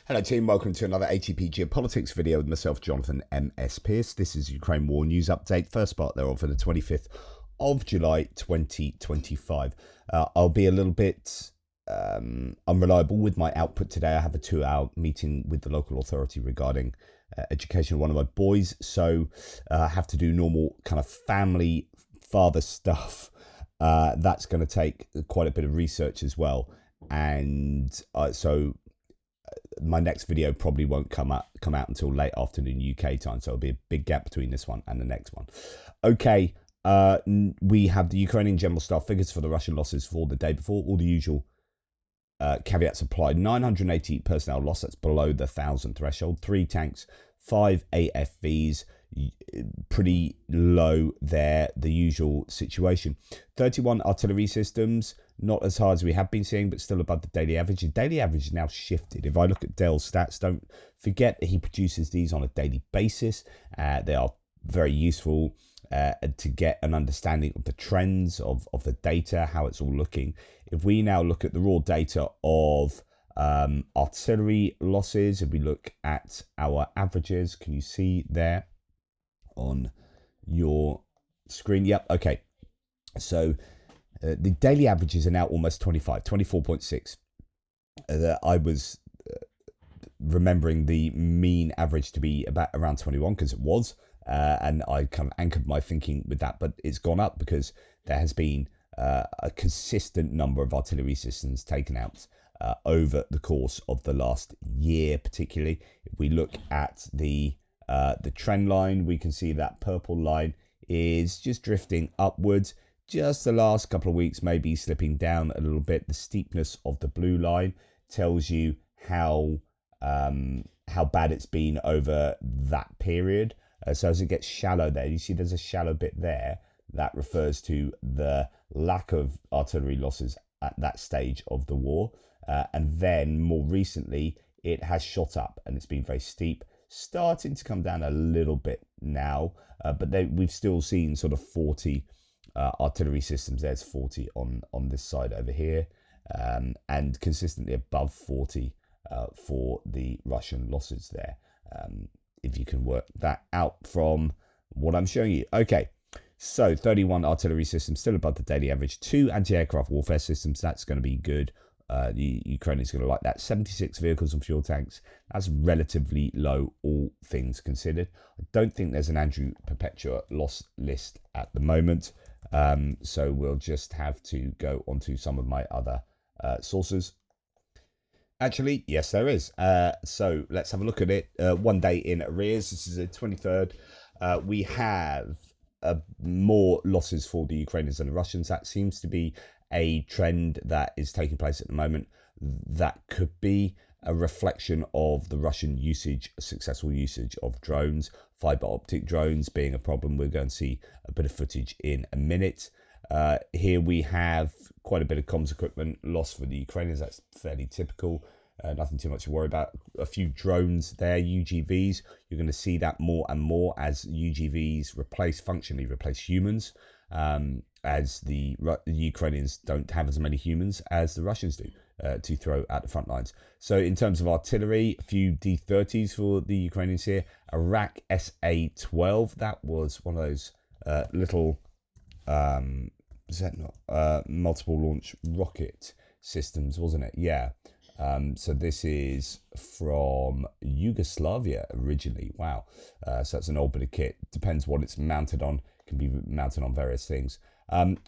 Hello team, welcome to another ATP Geopolitics video with myself, Jonathan M.S. Pearce. This is Ukraine War News Update, first part thereof for the 25th of July 2025. I'll be a little bit unreliable with my output today. I have a 2-hour meeting with the local authority regarding education of one of my boys, so I have to do normal kind of family father stuff. That's going to take quite a bit of research as well, and so my next video probably won't come out until late afternoon UK time, so it'll be a big gap between this one and the next one. Okay, we have the Ukrainian general staff figures for the Russian losses for the day before. All the usual caveats applied. 980 personnel lost, that's below the 1,000 threshold. 3 tanks, 5 AFVs, pretty low there, the usual situation. 31 artillery systems, not as hard as we have been seeing, but still above the daily average. The daily average is now shifted. If I look at Dell's stats, don't forget that he produces these on a daily basis. They are very useful to get an understanding of the trends of the data, how it's all looking. If we now look at the raw data of artillery losses, if we look at our averages, can you see there on your screen? Yep, okay. So the daily averages are now almost 24.6. I was remembering the mean average to be about around 21 because it was, and I kind of anchored my thinking with that, but it's gone up because there has been a consistent number of artillery systems taken out over the course of the last year, particularly. If we look at the trend line, we can see that purple line is just drifting upwards. Just the last couple of weeks, maybe slipping down a little bit. The steepness of the blue line tells you how bad it's been over that period. So as it gets shallow there, you see there's a shallow bit there. That refers to the lack of artillery losses at that stage of the war. And then more recently, it has shot up and it's been very steep, starting to come down a little bit now. But we've still seen sort of 40 artillery systems. There's 40 on this side over here, and consistently above 40 for the Russian losses there, if you can work that out from what I'm showing you. Okay, so 31 artillery systems, still above the daily average. 2 anti-aircraft warfare systems, that's going to be good. The Ukrainians going to like that. 76 vehicles and fuel tanks, that's relatively low, all things considered. I don't think there's an Andrew Perpetua loss list at the moment. So we'll just have to go onto some of my other sources. Actually, yes, there is. So let's have a look at it. 1 day in arrears. This is the 23rd. We have more losses for the Ukrainians than the Russians. That seems to be a trend that is taking place at the moment. That could be a reflection of the Russian successful usage of drones, fiber optic drones being a problem. We're going to see a bit of footage in a minute. Here we have quite a bit of comms equipment lost for the Ukrainians. That's fairly typical. Nothing too much to worry about. A few drones there, UGVs. You're going to see that more and more as UGVs functionally replace humans, as the Ukrainians don't have as many humans as the Russians do to throw at the front lines. So in terms of artillery, a few D30s for the Ukrainians here. Iraq SA-12, that was one of those little, is that not, multiple launch rocket systems, wasn't it? Yeah. So this is from Yugoslavia originally. Wow. So that's an old bit of kit. Depends what it's mounted on. It can be mounted on various things.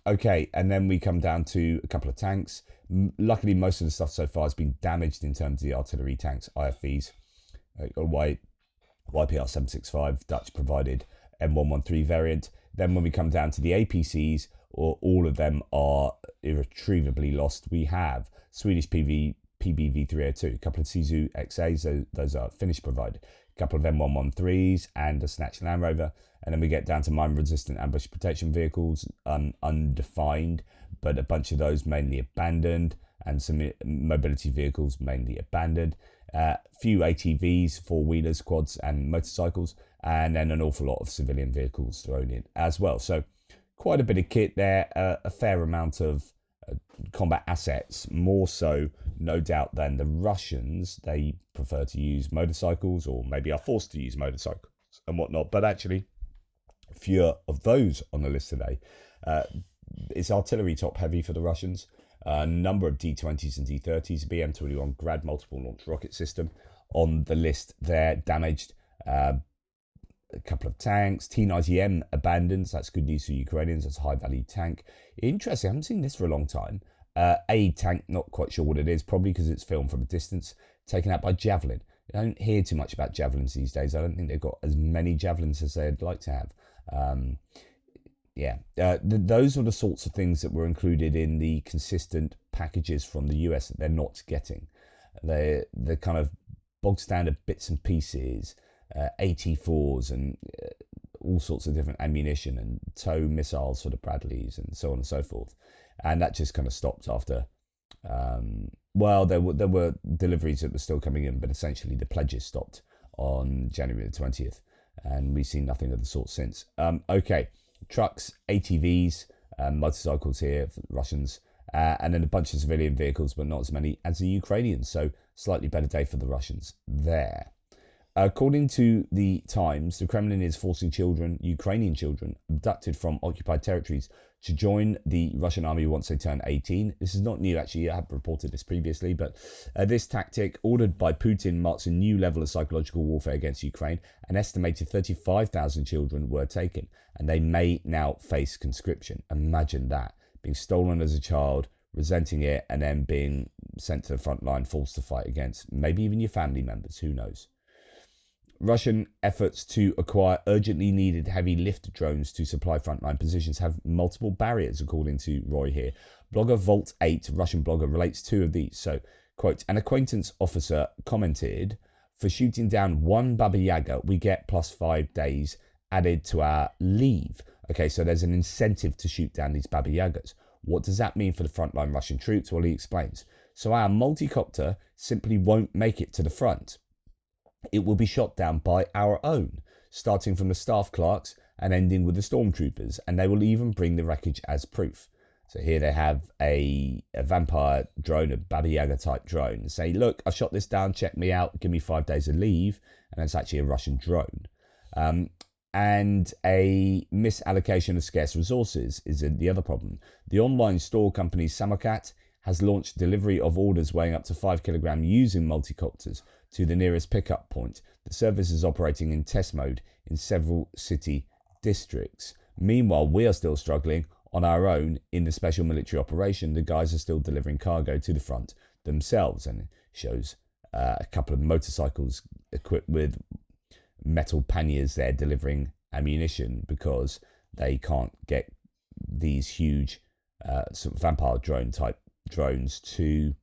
Okay, and then we come down to a couple of tanks. Luckily, most of the stuff so far has been damaged in terms of the artillery tanks, IFVs. YPR 765, Dutch provided M113 variant. Then when we come down to the APCs, all of them are irretrievably lost. We have Swedish PBV302, a couple of Sisu XAs, those are Finnish provided, a couple of M113s and a Snatch Land Rover. And then we get down to mine-resistant ambush protection vehicles, undefined, but a bunch of those mainly abandoned, and some mobility vehicles mainly abandoned. Few ATVs, four-wheelers, quads, and motorcycles, and then an awful lot of civilian vehicles thrown in as well. So quite a bit of kit there, a fair amount of combat assets, more so, no doubt, than the Russians. They prefer to use motorcycles, or maybe are forced to use motorcycles and whatnot. But actually, fewer of those on the list today. It's artillery top heavy for the Russians. A number of D-20s and D-30s, BM-21 Grad multiple launch rocket system on the list there, damaged. A couple of tanks, T-90M abandoned, so that's good news for Ukrainians. That's a high value tank. Interesting, I haven't seen this for a long time. A tank, not quite sure what it is, probably because it's filmed from a distance, taken out by Javelin. I don't hear too much about Javelins these days. I don't think they've got as many Javelins as they'd like to have. Those are the sorts of things that were included in the consistent packages from the US that they're not getting. They're kind of bog standard bits and pieces, AT4s and all sorts of different ammunition and tow missiles for the Bradleys and so on and so forth. And that just kind of stopped after, there were deliveries that were still coming in, but essentially the pledges stopped on January the 20th. And we've seen nothing of the sort since. Trucks, ATVs, motorcycles here for the Russians, and then a bunch of civilian vehicles, but not as many as the Ukrainians. So slightly better day for the Russians there. According to the Times, the Kremlin is forcing Ukrainian children abducted from occupied territories to join the Russian army once they turn 18. This is not new, actually. I have reported this previously, but this tactic, ordered by Putin, marks a new level of psychological warfare against Ukraine. An estimated 35,000 children were taken, and they may now face conscription. Imagine that, being stolen as a child, resenting it, and then being sent to the front line, forced to fight against maybe even your family members, who knows. Russian efforts to acquire urgently needed heavy lift drones to supply frontline positions have multiple barriers, according to Roy here. Blogger Volt8, Russian blogger, relates two of these. So, quote, an acquaintance officer commented, for shooting down one Baba Yaga, we get +5 days added to our leave. Okay, so there's an incentive to shoot down these Baba Yagas. What does that mean for the frontline Russian troops? Well, he explains. So our multicopter simply won't make it to the front. It will be shot down by our own, starting from the staff clerks and ending with the stormtroopers, and they will even bring the wreckage as proof. So here they have a vampire drone, a Baba Yaga type drone, and say, look, I've shot this down, check me out, give me 5 days of leave, and it's actually a Russian drone. And a misallocation of scarce resources is the other problem. The online store company Samokat has launched delivery of orders weighing up to 5 kilograms using multicopters to the nearest pickup point. The service is operating in test mode in several city districts. Meanwhile, we are still struggling on our own in the special military operation. The guys are still delivering cargo to the front themselves, and it shows a couple of motorcycles equipped with metal panniers there delivering ammunition because they can't get these huge sort of vampire drone type drones to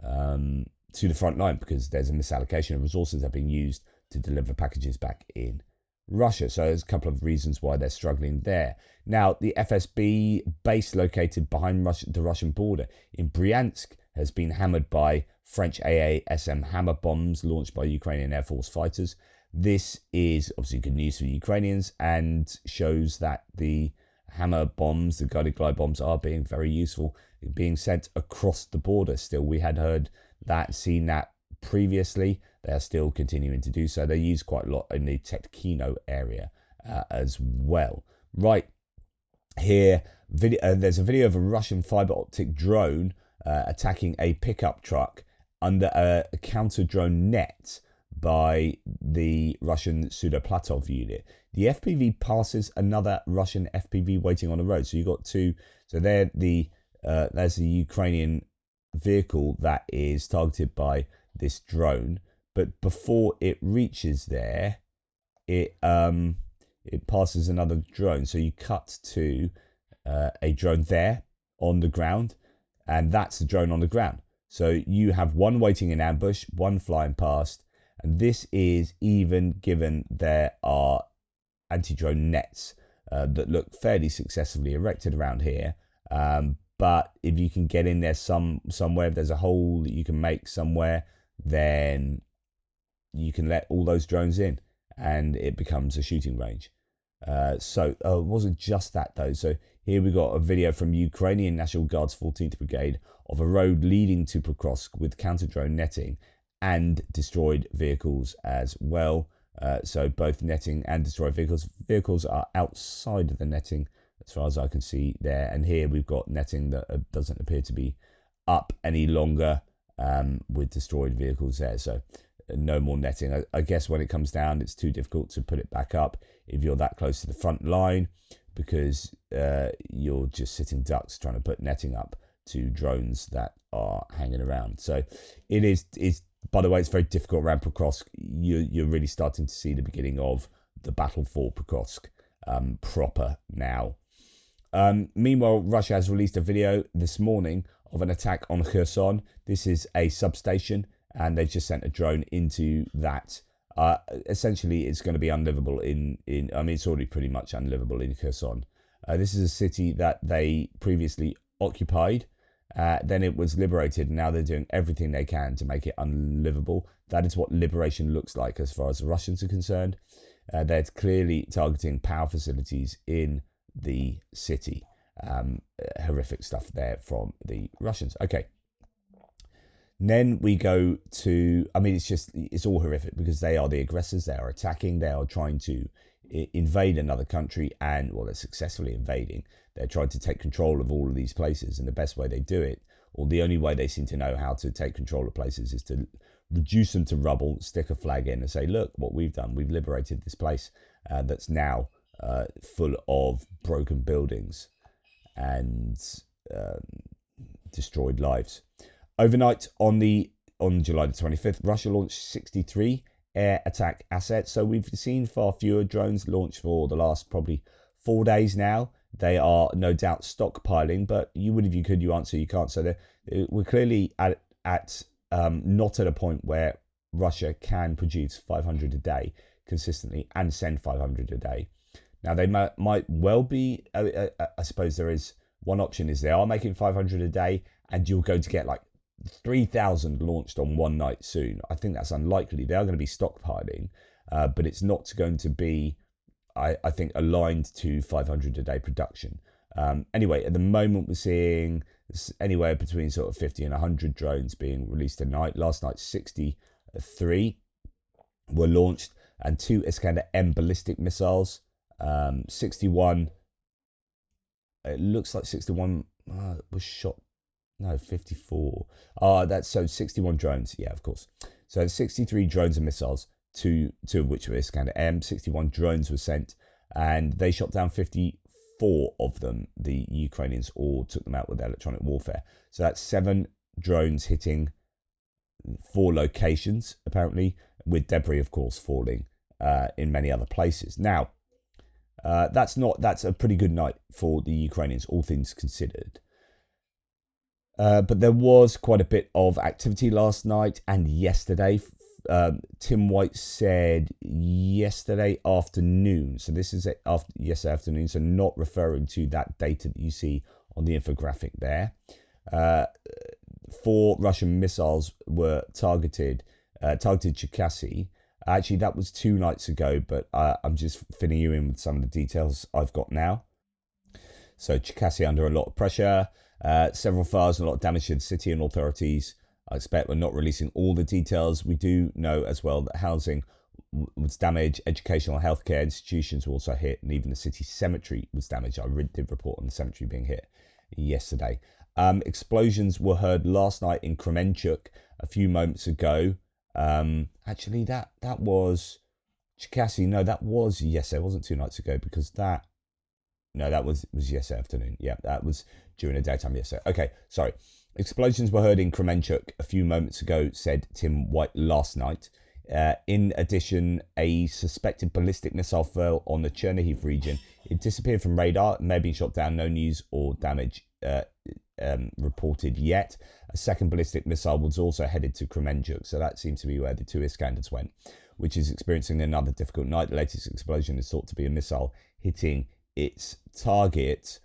the front line because there's a misallocation of resources that are being used to deliver packages back in Russia. So there's a couple of reasons why they're struggling there. Now, the FSB base located behind the Russian border in Bryansk has been hammered by French AASM hammer bombs launched by Ukrainian Air Force fighters. This is obviously good news for the Ukrainians and shows that the hammer bombs, the guided glide bombs, are being very useful, being sent across the border still. We had heard that, seen that previously. They are still continuing to do so. They're used quite a lot in the Tetkino area as well. Right here, there's a video of a Russian fiber optic drone attacking a pickup truck under a counter drone net by the Russian Sudoplatov unit. The FPV passes another Russian FPV waiting on the road. So you've got two. So there's the Ukrainian vehicle that is targeted by this drone. But before it reaches there, it passes another drone. So you cut to a drone there on the ground, and that's the drone on the ground. So you have one waiting in ambush, one flying past, and this is even given there are anti-drone nets that look fairly successfully erected around here. But if you can get in there somewhere, if there's a hole that you can make somewhere, then you can let all those drones in and it becomes a shooting range. It wasn't just that though. So Here we got a video from Ukrainian National Guard's 14th Brigade of a road leading to Pokrovsk with counter-drone netting and destroyed vehicles as well. So both netting and destroyed vehicles. Vehicles are outside of the netting as far as I can see there. And here we've got netting that doesn't appear to be up any longer with destroyed vehicles there. So no more netting. I guess when it comes down, it's too difficult to put it back up if you're that close to the front line, because you're just sitting ducks trying to put netting up to drones that are hanging around. So it is, by the way, it's very difficult around Pokrovsk. You're really starting to see the beginning of the battle for Pokrovsk proper now. Meanwhile, Russia has released a video this morning of an attack on Kherson. This is a substation, and they've just sent a drone into that. Essentially, it's going to be unlivable I mean, it's already pretty much unlivable in Kherson. This is a city that they previously occupied. Then it was liberated, and now they're doing everything they can to make it unlivable. That is what liberation looks like as far as the Russians are concerned. They're clearly targeting power facilities in the city. Horrific stuff there from the Russians. Okay. Then we go to, I mean, it's all horrific because they are the aggressors. They are attacking. They are trying to invade another country, and, well, they're successfully invading. They're trying to take control of all of these places, and the best way they do it, or the only way they seem to know how to take control of places, is to reduce them to rubble, stick a flag in and say, look what we've done. We've liberated this place that's now full of broken buildings and destroyed lives. Overnight on July the 25th, Russia launched 63 air attack assets. So we've seen far fewer drones launched for the last probably 4 days now. They are no doubt stockpiling, but you would if you could, you answer, you can't. So we're clearly at not at a point where Russia can produce 500 a day consistently and send 500 a day. Now, they might well be, I suppose there is one option is they are making 500 a day, and you're going to get like 3,000 launched on one night soon. I think that's unlikely. They are going to be stockpiling, but it's not going to be, I think, aligned to 500 a day production. Anyway, at the moment, we're seeing anywhere between sort of 50 and 100 drones being released a night. Last night, 63 were launched, and 2 Iskander-M ballistic missiles. 61, it looks like 61 was shot. No, 54. That's so 61 drones. Yeah, of course. So 63 drones and missiles, two of which were Iskander-M. 61 drones were sent, and they shot down 54 of them. The Ukrainians all took them out with electronic warfare. So that's 7 drones hitting 4 locations, apparently, with debris, of course, falling in many other places. Now, that's a pretty good night for the Ukrainians, all things considered. But there was quite a bit of activity last night and yesterday. Tim White said yesterday afternoon, so this is yesterday afternoon, so not referring to that data that you see on the infographic there. 4 Russian missiles were targeted Cherkasy. Actually, that was 2 nights ago, but I'm just filling you in with some of the details I've got now. So Cherkasy under a lot of pressure, several fires and a lot of damage to the city, and authorities, I expect, we're not releasing all the details. We do know as well that housing was damaged, educational healthcare institutions were also hit, and even the city cemetery was damaged. I did report on the cemetery being hit yesterday. Explosions were heard last night in Kremenchuk a few moments ago. Actually, that was Cherkasy. No, that was yesterday. It wasn't 2 nights ago, because that was yesterday afternoon. Yeah, that was during the daytime yesterday. Okay, sorry. Explosions were heard in Kremenchuk a few moments ago, said Tim White last night. In addition, a suspected ballistic missile fell on the Chernihiv region. It disappeared from radar, may have been shot down. No news or damage reported yet. A second ballistic missile was also headed to Kremenchuk, so that seems to be where the 2 Iskanders went, which is experiencing another difficult night. The latest explosion is thought to be a missile hitting its target.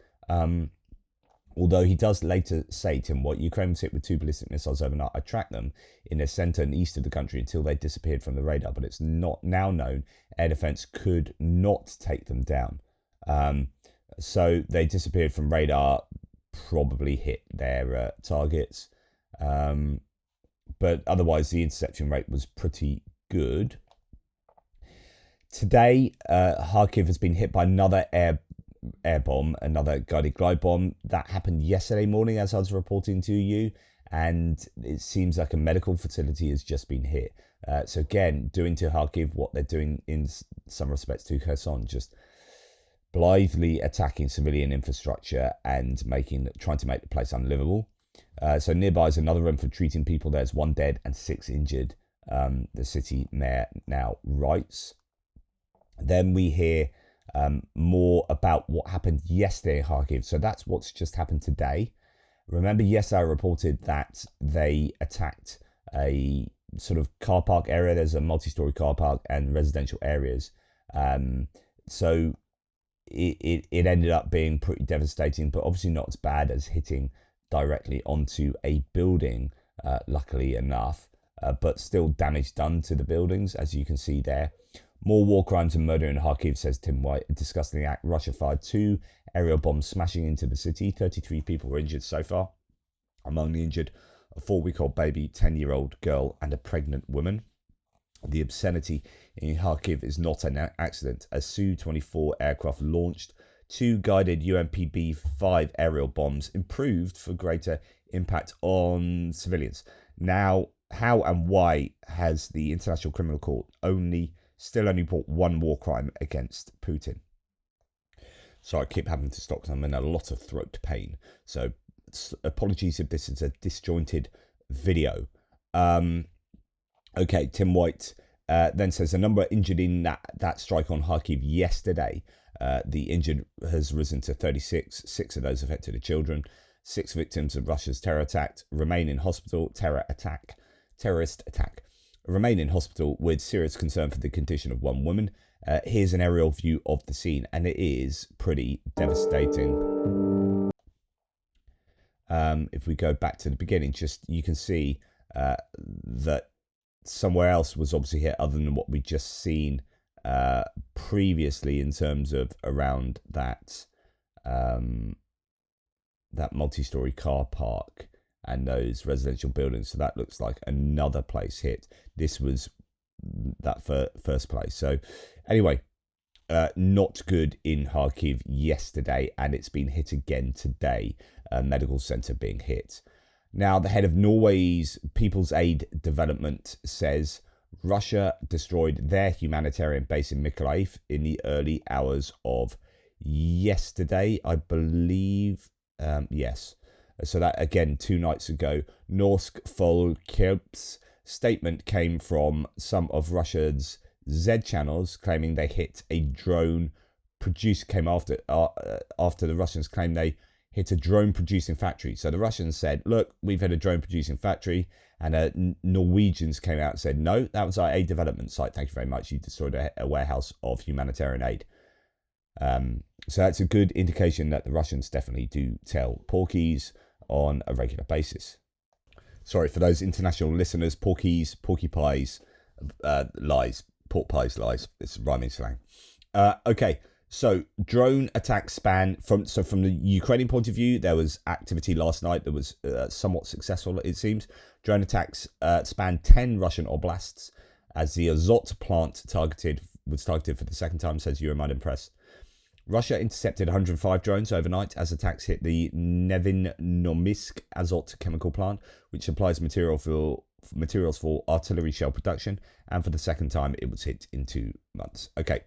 Although he does later say, Tim White, Ukraine was hit with 2 ballistic missiles overnight. I tracked them in the centre and east of the country until they disappeared from the radar, but it's not now known air defence could not take them down. So they disappeared from radar, probably hit their targets. But otherwise, the interception rate was pretty good. Today, Kharkiv has been hit by another air bomb, another guided glide bomb. That happened yesterday morning, as I was reporting to you, and it seems like a medical facility has just been hit. So again, doing to Kharkiv what they're doing in some respects to Kherson, just blithely attacking civilian infrastructure and trying to make the place unlivable. So nearby is another room for treating people. There's 1 dead and 6 injured. The city mayor now writes. Then we hear more about what happened yesterday in Kharkiv. So that's what's just happened today. Remember, yesterday I reported that they attacked a sort of car park area. There's a multi-story car park and residential areas. So it ended up being pretty devastating, but obviously not as bad as hitting directly onto a building, luckily enough, but still damage done to the buildings, as you can see there. More war crimes and murder in Kharkiv, says Tim White. A disgusting act. Russia fired 2 aerial bombs smashing into the city. 33 people were injured so far. Among the injured, a 4-week-old baby, 10-year-old girl, and a pregnant woman. The obscenity in Kharkiv is not an accident, as Su-24 aircraft launched 2 guided UMPB-5 aerial bombs, improved for greater impact on civilians. Now, how and why has the International Criminal Court still only brought 1 war crime against Putin? So I keep having to stop because I'm in a lot of throat pain. So apologies if this is a disjointed video. Okay, Tim White then says a number injured in that strike on Kharkiv yesterday. The injured has risen to 36. 6 of those affected are children. 6 victims of Russia's terror attack remain in hospital. Terrorist attack. Remain in hospital with serious concern for the condition of 1 woman. Here's an aerial view of the scene, and it is pretty devastating. If we go back to the beginning, you can see that somewhere else was obviously hit other than what we'd just seen previously in terms of around that multi-story car park and those residential buildings. So that looks like another place hit. This was that first place. So anyway, not good in Kharkiv yesterday, and it's been hit again today. A medical centre being hit. Now, the head of Norway's People's Aid Development says Russia destroyed their humanitarian base in Mykolaiv in the early hours of yesterday, I believe. Yes. So that, again, 2 nights ago. Norsk Folkets statement came from some of Russia's Z channels claiming they hit a drone came after the Russians claimed they hit a drone producing factory. So the Russians said, look, we've hit a drone producing factory, and Norwegians came out and said, no, that was our aid development site. Thank you very much. You destroyed a warehouse of humanitarian aid. So that's a good indication that the Russians definitely do tell porkies on a regular basis. Sorry for those international listeners, porkies, porky pies, lies, pork pies, lies. It's rhyming slang. Okay, so drone attacks span from the Ukrainian point of view, there was activity last night that was somewhat successful, it seems. Drone attacks spanned 10 Russian oblasts as the Azot plant was targeted for the second time, says Euromaidan Press. Russia intercepted 105 drones overnight as attacks hit the Nevinomisk Azot chemical plant, which supplies materials for artillery shell production, and for the second time it was hit in 2 months. Okay,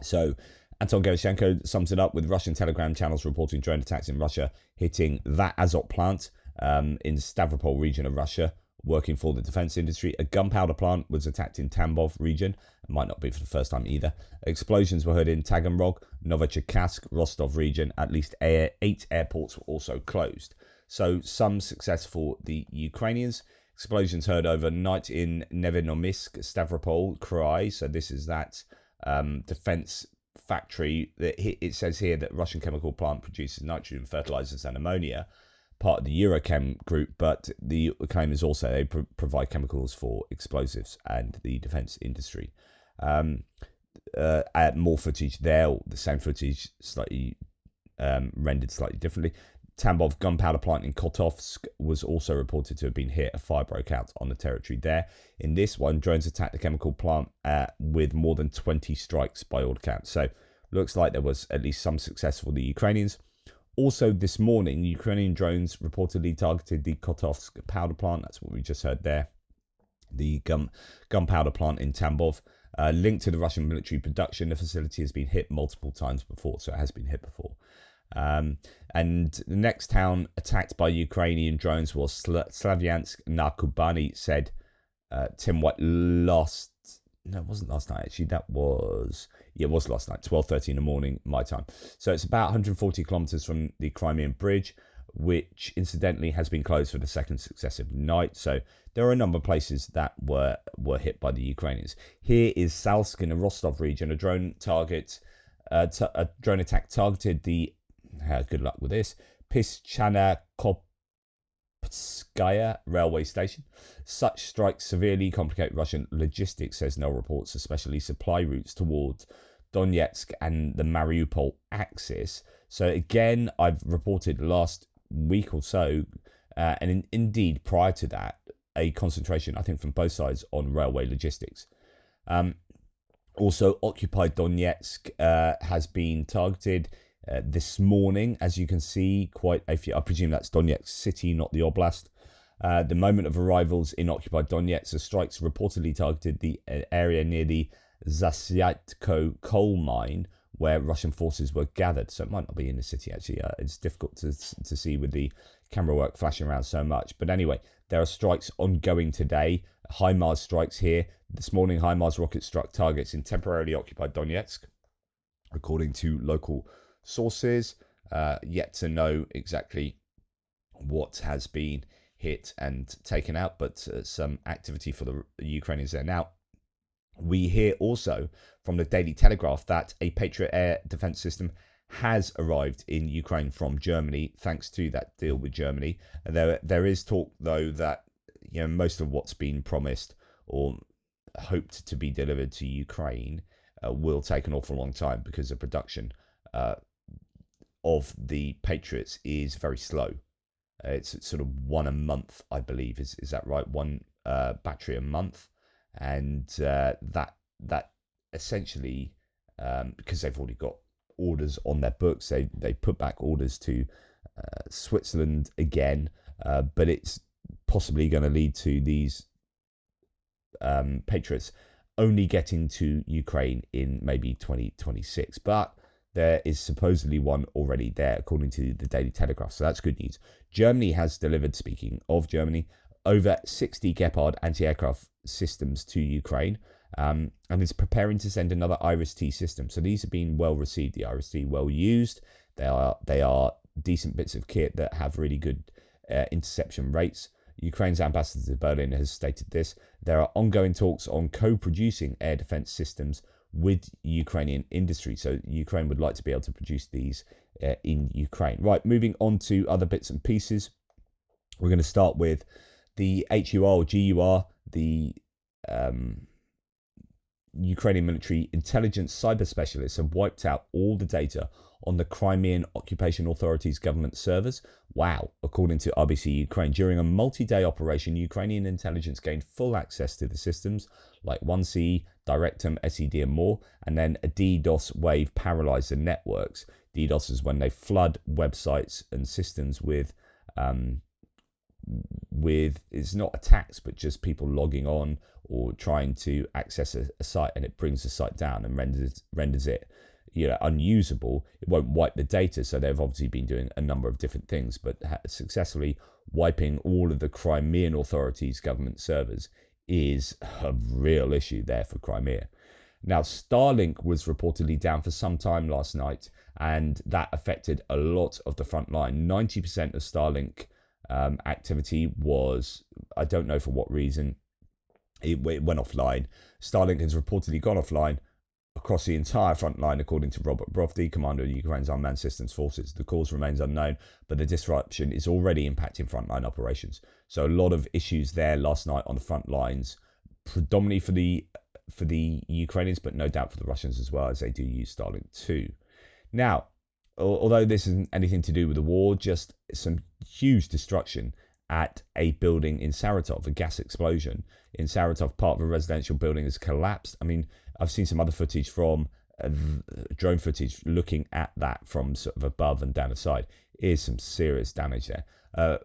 so Anton Gerashenko sums it up with Russian Telegram channels reporting drone attacks in Russia hitting that Azot plant in Stavropol region of Russia, working for the defense industry. A gunpowder plant was attacked in Tambov region. It might not be for the first time either. Explosions were heard in Taganrog, Novocherkassk, Rostov region. At least 8 airports were also closed. So some success for the Ukrainians. Explosions heard overnight in Nevinomisk, Stavropol, Krai. So this is that defense factory. It says here that Russian chemical plant produces nitrogen fertilizers and ammonia, part of the Eurochem group, but the claim is also they provide chemicals for explosives and the defense industry. add more footage there, or the same footage slightly rendered slightly differently. Tambov gunpowder plant in Kotovsk was also reported to have been hit. A fire broke out on the territory there. In this one, drones attacked the chemical plant with more than 20 strikes by all accounts. So looks like there was at least some success for the Ukrainians. Also this morning, Ukrainian drones reportedly targeted the Kotovsk powder plant. That's what we just heard there. The gunpowder plant in Tambov. Linked to the Russian military production, the facility has been hit multiple times before, so it has been hit before. And the next town attacked by Ukrainian drones was Slavyansk na Kubani, said Tim White last... No, it wasn't last night, actually. That was... Yeah, it was last night, 12:30 in the morning, my time. So it's about 140 kilometers from the Crimean Bridge, which incidentally has been closed for the second successive night. So there are a number of places that were hit by the Ukrainians. Here is Salsk in the Rostov region. A drone attack targeted the... good luck with this. Pischana-Kopskaya railway station. Such strikes severely complicate Russian logistics, says no reports, especially supply routes towards Donetsk and the Mariupol axis. So again, I've reported last week or so, and indeed prior to that, a concentration, I think, from both sides on railway logistics. Also, occupied Donetsk has been targeted this morning, as you can see, quite a few. I presume that's Donetsk city, not the oblast. The moment of arrivals in occupied Donetsk, the strikes reportedly targeted the area near the Zasyatko coal mine, where Russian forces were gathered. So it might not be in the city, actually. It's difficult to see with the camera work flashing around so much. But anyway, there are strikes ongoing today. HIMARS strikes here. This morning, HIMARS rockets struck targets in temporarily occupied Donetsk, according to local sources. Yet to know exactly what has been hit and taken out, but some activity for the Ukrainians there. Now, we hear also from the Daily Telegraph that a Patriot air defense system has arrived in Ukraine from Germany, thanks to that deal with Germany. And there is talk, though, that most of what's been promised or hoped to be delivered to Ukraine will take an awful long time, because the production of the Patriots is very slow. It's sort of one a month, I believe. Is that right? One battery a month, and that essentially, because they've already got orders on their books, they put back orders to Switzerland again, but it's possibly going to lead to these Patriots only getting to Ukraine in maybe 2026. But there is supposedly one already there, according to the Daily Telegraph. So that's good news. Germany has delivered, speaking of Germany, over 60 Gepard anti-aircraft systems to Ukraine, and is preparing to send another IRIS-T system. So these have been well received, the IRIS-T, well used. They are decent bits of kit that have really good interception rates. Ukraine's ambassador to Berlin has stated this. There are ongoing talks on co-producing air defense systems with Ukrainian industry. So Ukraine would like to be able to produce these in Ukraine. Right, moving on to other bits and pieces. We're going to start with the HUR or GUR, the Ukrainian military intelligence cyber specialists have wiped out all the data on the Crimean Occupation Authority's government servers. Wow, according to RBC Ukraine. During a multi-day operation, Ukrainian intelligence gained full access to the systems like 1C, Directum, SED and more, and then a DDoS wave paralyzed the networks. DDoS is when they flood websites and systems with it's not attacks, but just people logging on or trying to access a site, and it brings the site down and renders it unusable. It won't wipe the data, so they've obviously been doing a number of different things, but successfully wiping all of the Crimean Authority's government servers is a real issue there for Crimea. Now, Starlink was reportedly down for some time last night, and that affected a lot of the front line. 90% of Starlink activity was, I don't know for what reason, it went offline. Starlink has reportedly gone offline across the entire front line, according to Robert Brovdy, commander of Ukraine's Unmanned Systems Forces. The cause remains unknown, but the disruption is already impacting frontline operations. So a lot of issues there last night on the front lines, predominantly for the for the Ukrainians, but no doubt for the Russians as well, as they do use Starlink too. Now, although this isn't anything to do with the war, just some huge destruction at a building in Saratov, a gas explosion in Saratov. Part of a residential building has collapsed. I mean, I've seen some other footage from drone footage looking at that from sort of above and down the side. Is some serious damage there.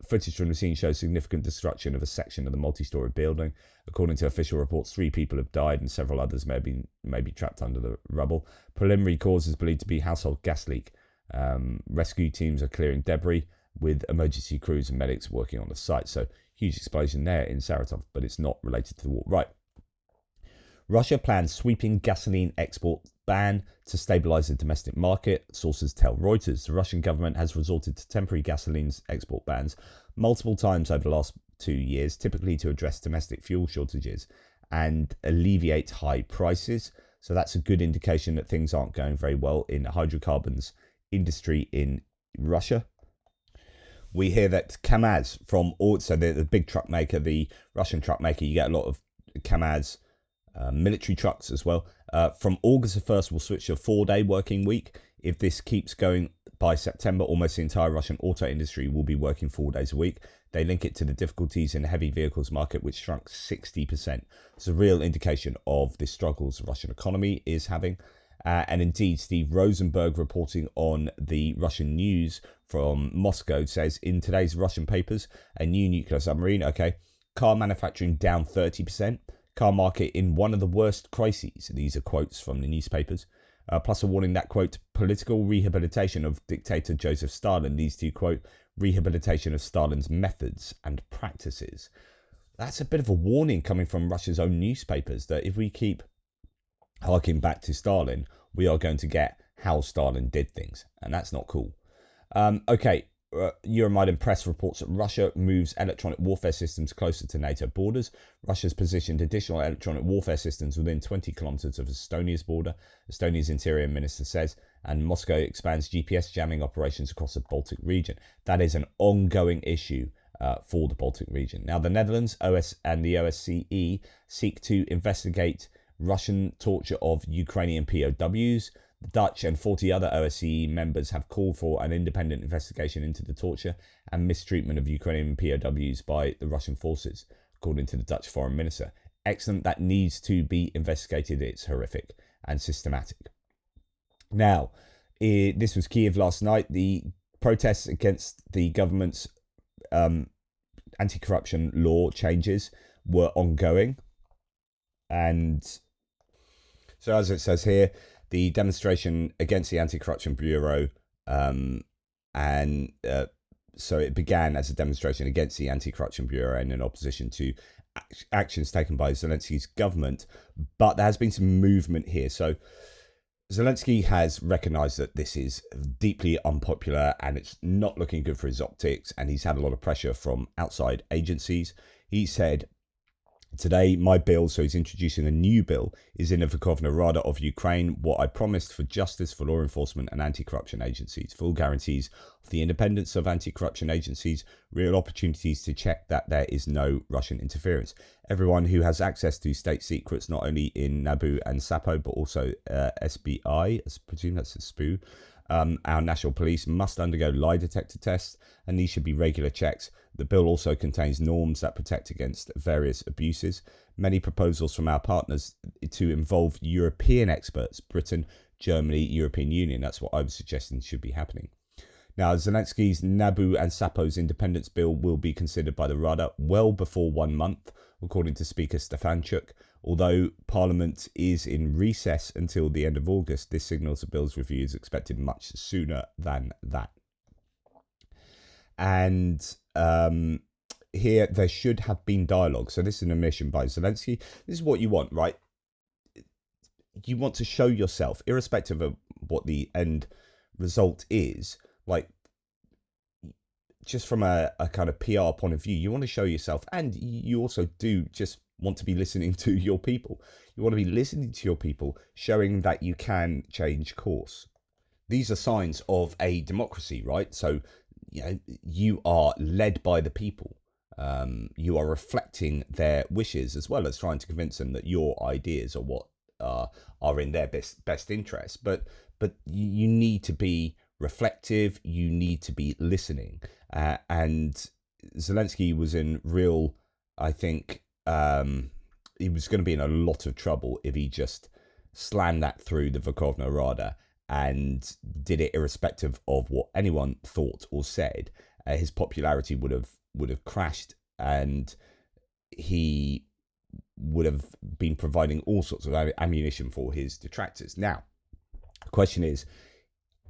Footage from the scene shows significant destruction of a section of the multi-story building. According to official reports, 3 people have died and several others may be trapped under the rubble. Preliminary cause is believed to be household gas leak. Rescue teams are clearing debris with emergency crews and medics working on the site. So huge explosion there in Saratov, but it's not related to the war. Right. Russia plans sweeping gasoline export ban to stabilize the domestic market, sources tell Reuters. The Russian government has resorted to temporary gasoline export bans multiple times over the last 2 years, typically to address domestic fuel shortages and alleviate high prices. So that's a good indication that things aren't going very well in the hydrocarbons industry in Russia. We hear that KAMAZ from so the big truck maker, the Russian truck maker, you get a lot of KAMAZ military trucks as well. From August the 1st, will switch to a 4-day working week. If this keeps going by September, almost the entire Russian auto industry will be working 4 days a week. They link it to the difficulties in the heavy vehicles market, which shrunk 60%. It's a real indication of the struggles the Russian economy is having. And indeed, Steve Rosenberg, reporting on the Russian news from Moscow, says in today's Russian papers, a new nuclear submarine, car manufacturing down 30%. Car market in one of the worst crises. These are quotes from the newspapers. Plus a warning that, quote, political rehabilitation of dictator Joseph Stalin leads to, quote, rehabilitation of Stalin's methods and practices. That's a bit of a warning coming from Russia's own newspapers that if we keep harking back to Stalin, we are going to get how Stalin did things. And that's not cool. Euromaidan Press reports that Russia moves electronic warfare systems closer to NATO borders. Russia's positioned additional electronic warfare systems within 20 kilometers of Estonia's border, Estonia's interior minister says, and Moscow expands GPS jamming operations across the Baltic region. That is an ongoing issue for the Baltic region. Now, the Netherlands, and the OSCE seek to investigate Russian torture of Ukrainian POWs. The Dutch and 40 other OSCE members have called for an independent investigation into the torture and mistreatment of Ukrainian POWs by the Russian forces, according to the Dutch foreign minister. Excellent, that needs to be investigated. It's horrific and systematic. Now, this was Kiev last night. The protests against the government's anti-corruption law changes were ongoing. And so as it says here, the demonstration against the Anti-Corruption Bureau, so it began as a demonstration against the Anti-Corruption Bureau and in opposition to actions taken by Zelensky's government. But there has been some movement here. So Zelensky has recognized that this is deeply unpopular and it's not looking good for his optics. And he's had a lot of pressure from outside agencies. He said, today, my bill, so he's introducing a new bill, is in the Verkhovna Rada of Ukraine, what I promised for justice, for law enforcement and anti-corruption agencies, full guarantees of the independence of anti-corruption agencies, real opportunities to check that there is no Russian interference. Everyone who has access to state secrets, not only in Nabu and Sapo, but also SBI, I presume that's a SPU, our national police must undergo lie detector tests, and these should be regular checks. The bill also contains norms that protect against various abuses. Many proposals from our partners to involve European experts, Britain, Germany, European Union. That's what I was suggesting should be happening. Now, Zelensky's Nabu and Sapo's independence bill will be considered by the Rada well before 1 month, according to Speaker Stefanchuk. Although Parliament is in recess until the end of August, this signals the bill's review is expected much sooner than that. And here there should have been dialogue. So this is an admission by Zelensky. This is what you want, right? You want to show yourself, irrespective of what the end result is, like just from a kind of PR point of view, you want to show yourself, and you also do just want to be listening to your people. You want to be listening to your people, showing that you can change course. These are signs of a democracy, right? So, you know, you are led by the people. you are reflecting their wishes, as well as trying to convince them that your ideas are what are in their best interest. But you need to be reflective. You need to be listening. And Zelensky was in real, I think, he was going to be in a lot of trouble if he just slammed that through the Verkhovna Rada and did it irrespective of what anyone thought or said. His popularity would have crashed, and he would have been providing all sorts of ammunition for his detractors. Now, the question is,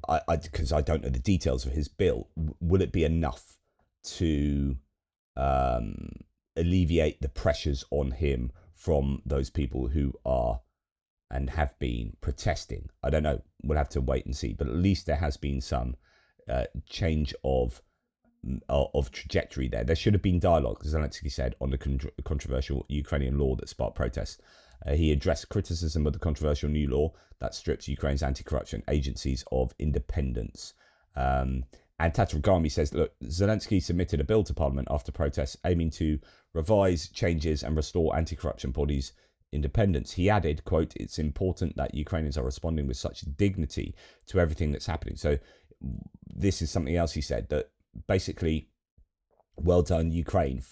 because I don't know the details of his bill, will it be enough to alleviate the pressures on him from those people who are and have been protesting? I don't know. We'll have to wait and see. But at least there has been some change of trajectory there. There should have been dialogue, as Zelensky said, on the controversial Ukrainian law that sparked protests. He addressed criticism of the controversial new law that strips Ukraine's anti-corruption agencies of independence. And Tatargami says, look, Zelensky submitted a bill to Parliament after protests aiming to revise changes and restore anti-corruption bodies' independence. He added, quote, it's important that Ukrainians are responding with such dignity to everything that's happening. So this is something else he said, that basically, well done Ukrainians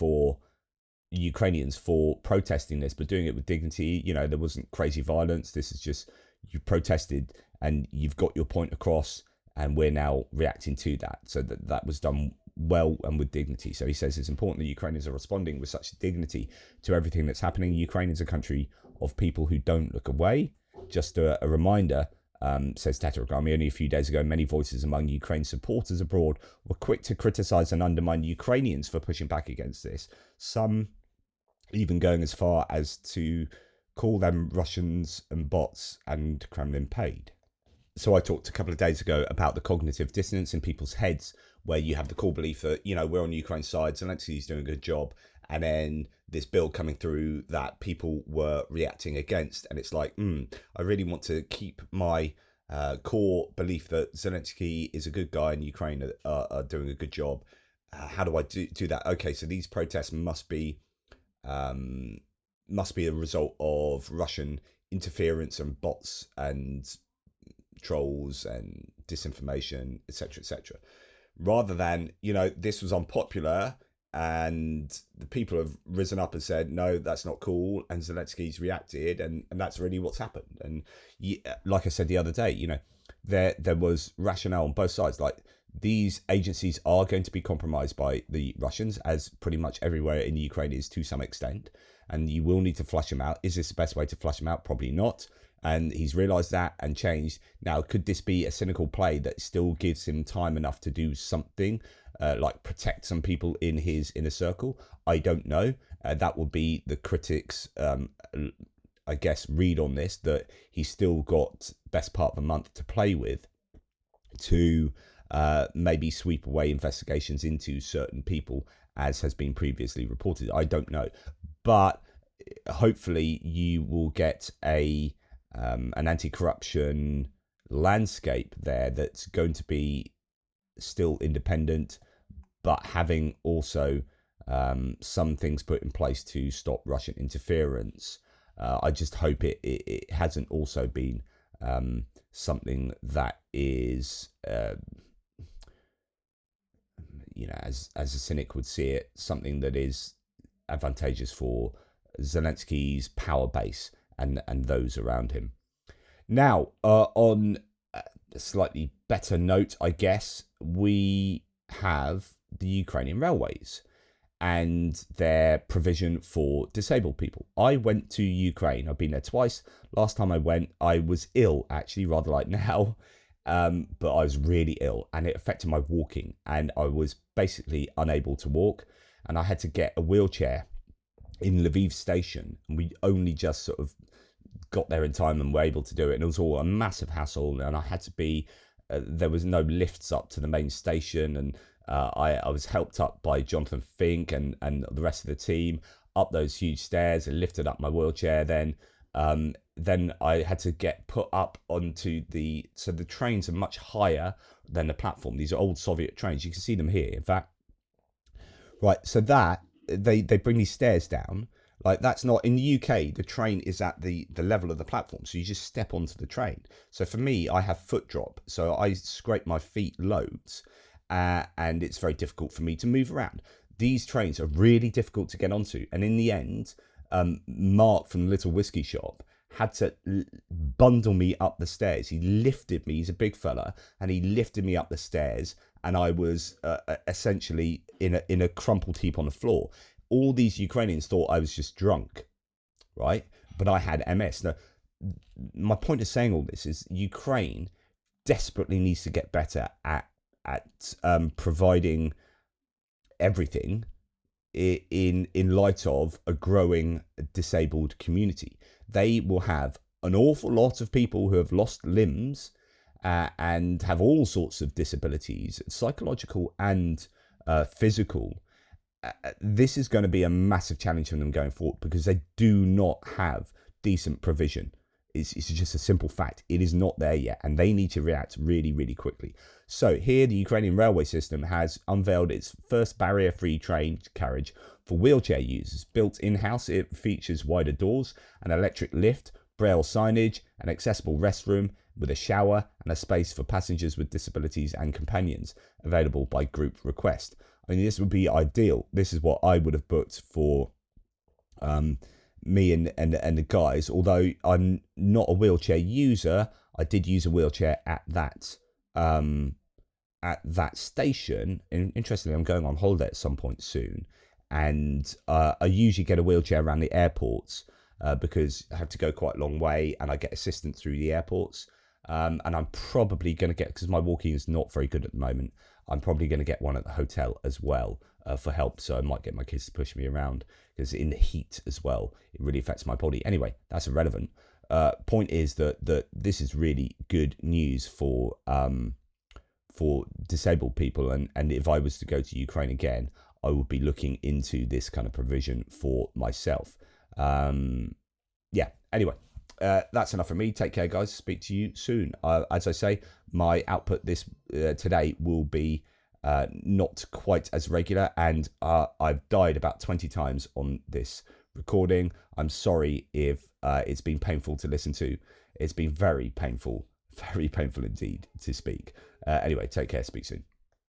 for protesting this, but doing it with dignity. You know, there wasn't crazy violence. This is just, you protested and you've got your point across, and we're now reacting to that. So that was done well and with dignity. So he says it's important that Ukrainians are responding with such dignity to everything that's happening. Ukraine is a country of people who don't look away. Just a reminder, says Tatargami, only a few days ago, many voices among Ukraine's supporters abroad were quick to criticize and undermine Ukrainians for pushing back against this. Some even going as far as to call them Russians and bots and Kremlin paid. So I talked a couple of days ago about the cognitive dissonance in people's heads, where you have the core belief that, you know, we're on Ukraine's side, Zelensky's doing a good job, and then this bill coming through that people were reacting against, and it's like, I really want to keep my core belief that Zelensky is a good guy and Ukraine are doing a good job. How do I do that? Okay, so these protests must be a result of Russian interference and bots and trolls and disinformation, etc., etc., rather than, you know, this was unpopular and the people have risen up and said, no, that's not cool, and Zelensky's reacted, and that's really what's happened. And like I said the other day, you know, there was rationale on both sides. Like, these agencies are going to be compromised by the Russians, as pretty much everywhere in Ukraine is to some extent, and you will need to flush them out. Is this the best way to flush them out? Probably not. And he's realised that and changed. Now, could this be a cynical play that still gives him time enough to do something, like protect some people in his inner circle? I don't know. That would be the critics, I guess, read on this, that he's still got best part of a month to play with to maybe sweep away investigations into certain people, as has been previously reported. I don't know. But hopefully you will get an anti-corruption landscape there that's going to be still independent, but having also some things put in place to stop Russian interference. I just hope it hasn't also been something that is, you know, as a cynic would see it, something that is advantageous for Zelensky's power base and those around him. Now, on a slightly better note, I guess, we have the Ukrainian Railways and their provision for disabled people. I went to Ukraine. I've been there twice. Last time I went, I was ill, actually, rather like now, but I was really ill, and it affected my walking, and I was basically unable to walk, and I had to get a wheelchair in Lviv station, and we only just sort of got there in time and were able to do it, and it was all a massive hassle, and I had to be there was no lifts up to the main station, and I was helped up by Jonathan Fink and the rest of the team up those huge stairs and lifted up my wheelchair. Then I had to get put up onto so the trains are much higher than the platform. These are old Soviet trains. You can see them here, in fact. Right, so that they bring these stairs down. Like, that's not in the UK. The train is at the level of the platform, so you just step onto the train. So for me, I have foot drop, so I scrape my feet loads, and it's very difficult for me to move around. These trains are really difficult to get onto, and in the end, Mark from the Little Whiskey Shop had to bundle me up the stairs. He lifted me. He's a big fella, and he lifted me up the stairs, and I was essentially in a crumpled heap on the floor. All these Ukrainians thought I was just drunk, right? But I had MS. Now, my point of saying all this is Ukraine desperately needs to get better at providing everything in light of a growing disabled community. They will have an awful lot of people who have lost limbs and have all sorts of disabilities, psychological and physical. This is going to be a massive challenge for them going forward because they do not have decent provision. It's just a simple fact. It is not there yet, and they need to react really, really quickly. So here, the Ukrainian railway system has unveiled its first barrier-free train carriage for wheelchair users. Built in-house, it features wider doors, an electric lift, braille signage, an accessible restroom with a shower, and a space for passengers with disabilities and companions, available by group request. I mean, this would be ideal. This is what I would have booked for me and the guys. Although I'm not a wheelchair user, I did use a wheelchair at that station. And interestingly, I'm going on holiday at some point soon, and I usually get a wheelchair around the airports because I have to go quite a long way, and I get assistance through the airports. And I'm probably going to get, because my walking is not very good at the moment, I'm probably going to get one at the hotel as well for help. So I might get my kids to push me around, because in the heat as well, it really affects my body. Anyway, that's irrelevant. Point is that this is really good news for disabled people. And if I was to go to Ukraine again, I would be looking into this kind of provision for myself. Yeah, anyway. That's enough for me. Take care, guys. Speak to you soon. As I say, my output this today will be not quite as regular, and I've died about 20 times on this recording. I'm sorry if it's been painful to listen to. It's been very painful indeed to speak. Anyway, take care. Speak soon.